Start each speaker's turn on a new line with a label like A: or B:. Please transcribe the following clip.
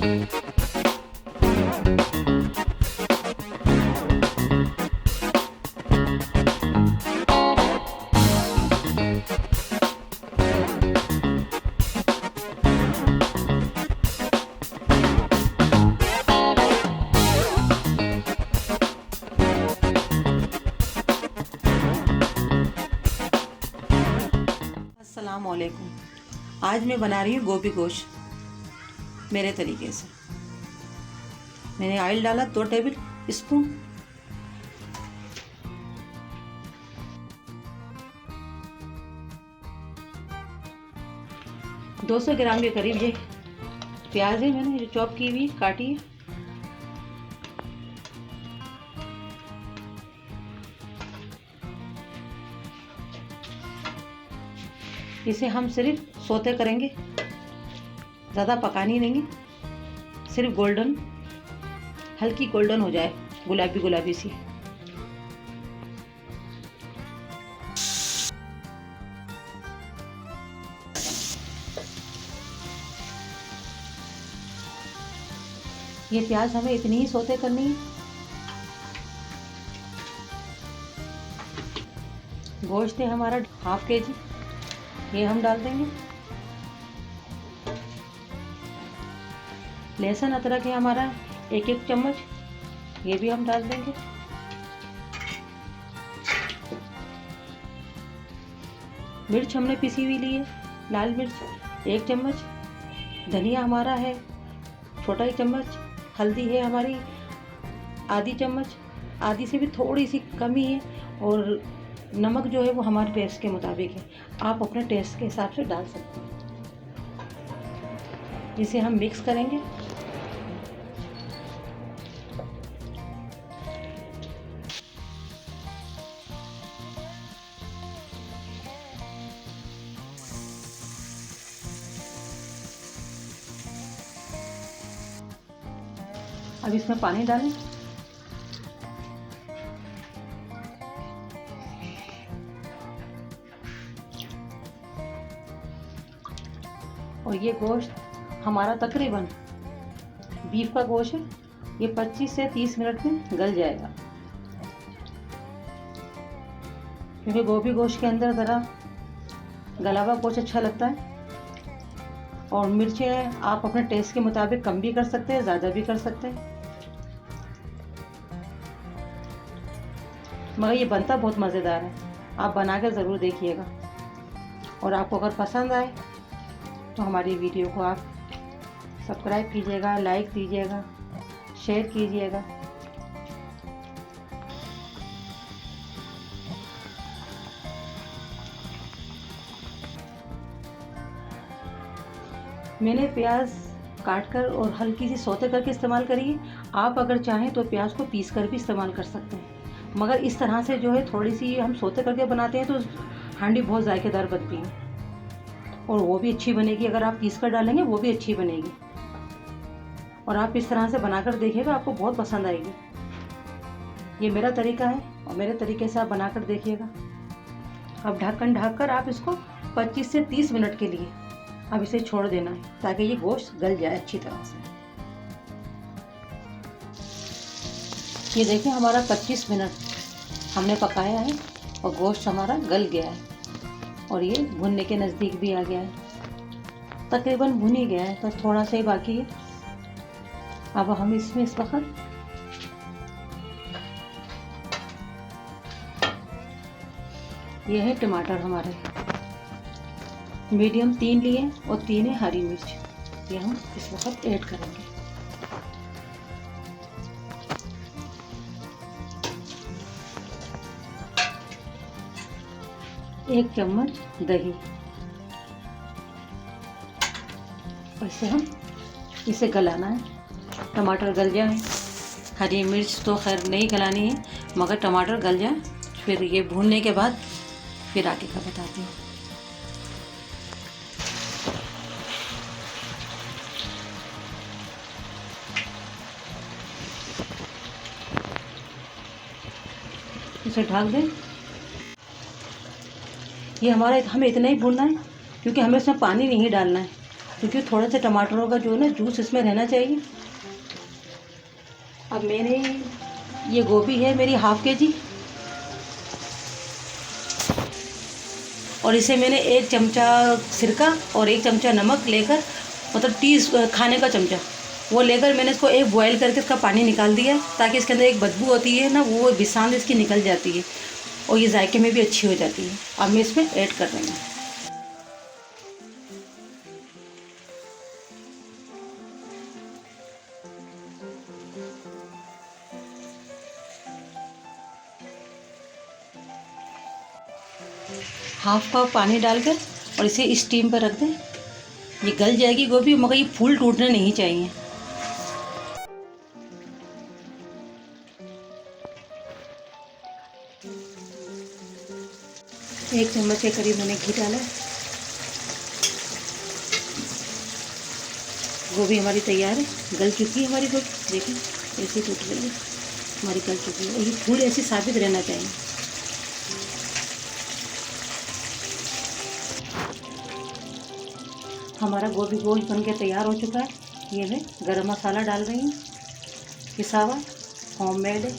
A: अस्सलामुअलैकुम। आज मैं बना रही हूँ गोभी गोश्त मेरे तरीके से। मैंने ऑयल डाला 2 टेबल स्पून। दो 200 ग्राम के करीब ये प्याज है, मैंने जो चॉप की हुई काटी है। इसे हम सिर्फ सोते करेंगे, ज़्यादा पकानी नहीं है, सिर्फ गोल्डन, हल्की गोल्डन हो जाए, गुलाबी गुलाबी सी। ये प्याज हमें इतनी ही सोते करनी है। गोश्त है हमारा ½ kg, ये हम डाल देंगे। लहसुन अदरक है हमारा 1 चम्मच, ये भी हम डाल देंगे। मिर्च हमने पिसी हुई ली है, लाल मिर्च 1 चम्मच। धनिया हमारा है छोटा 1 चम्मच। हल्दी है हमारी आधी चम्मच, आधी से भी थोड़ी सी कम ही है। और नमक जो है वो हमारे टेस्ट के मुताबिक है, आप अपने टेस्ट के हिसाब से डाल सकते हैं। इसे हम मिक्स करेंगे। अब इसमें पानी डालें। और ये गोश्त हमारा तकरीबन, बीफ का गोश्त है, ये 25 से 30 मिनट में गल जाएगा। क्योंकि गोभी गोश्त के अंदर ज़रा गला हुआ गोश्त अच्छा लगता है। और मिर्चें आप अपने टेस्ट के मुताबिक कम भी कर सकते हैं, ज़्यादा भी कर सकते हैं। मगर ये बनता बहुत मज़ेदार है, आप बना कर ज़रूर देखिएगा। और आपको अगर पसंद आए तो हमारी वीडियो को आप सब्सक्राइब कीजिएगा, लाइक दीजिएगा, शेयर कीजिएगा। मैंने प्याज काट कर और हल्की सी सौते करके इस्तेमाल करी है। आप अगर चाहें तो प्याज को पीस कर भी इस्तेमाल कर सकते हैं। मगर इस तरह से जो है थोड़ी सी हम सौते करके बनाते हैं तो हांडी बहुत जायकेदार बनती है और वो भी अच्छी बनेगी। अगर आप पीस कर डालेंगे वो भी अच्छी बनेगी। और आप इस तरह से बनाकर देखिएगा, आपको बहुत पसंद आएगी। ये मेरा तरीका है और मेरे तरीके से आप बनाकर देखिएगा। अब ढक्कन ढककर आप इसको 25 से 30 मिनट के लिए अब इसे छोड़ देना है, ताकि ये गोश्त गल जाए अच्छी तरह से। ये देखिए हमारा 25 मिनट हमने पकाया है और गोश्त हमारा गल गया है और ये भुनने के नज़दीक भी आ गया है। तकरीबन भुन ही गया है, बस थोड़ा सा ही बाकी है। अब हम इसमें इस वक्त ये है टमाटर हमारे मीडियम 3 लिए और 3 है हरी मिर्च, ये हम इस वक्त ऐड करेंगे। एक चम्मच दही, ऐसे हम इसे गलाना है, टमाटर गल जाए। हरी मिर्च तो खैर नहीं गलानी है, मगर टमाटर गल जाए, फिर ये भूनने के बाद फिर आगे का बताती हूँ। इसे ढक दें। ये हमें इतना ही भूनना है, क्योंकि हमें इसमें पानी नहीं डालना है। क्योंकि थोड़े से टमाटरों का जो है ना जूस इसमें रहना चाहिए। अब मैंने ये गोभी है मेरी ½ kg, और इसे मैंने 1 चमचा सिरका और 1 चमचा नमक लेकर, मतलब खाने का चमचा वो लेकर मैंने इसको एक बॉयल करके इसका पानी निकाल दिया, ताकि इसके अंदर एक बदबू होती है ना, वो बिसांद इसकी निकल जाती है और ये जायके में भी अच्छी हो जाती है। अब मैं इसमें ऐड कर रही हूँ। ½ कप पानी डालकर और इसे स्टीम पर रख दें। ये गल जाएगी गोभी, मगर ये फूल टूटने नहीं चाहिए। एक चम्मच के करीब मैंने घी डाला। गोभी हमारी तैयार है, गल चुकी है हमारी गोभी। देखिए ऐसी टूट रही है, हमारी गल चुकी है। ये फूल ऐसे साबित रहना चाहिए। हमारा गोभी गोश्त बन के तैयार हो चुका है। ये मैं गरम मसाला डाल रही हूँ, पिसा हुआ होममेड है।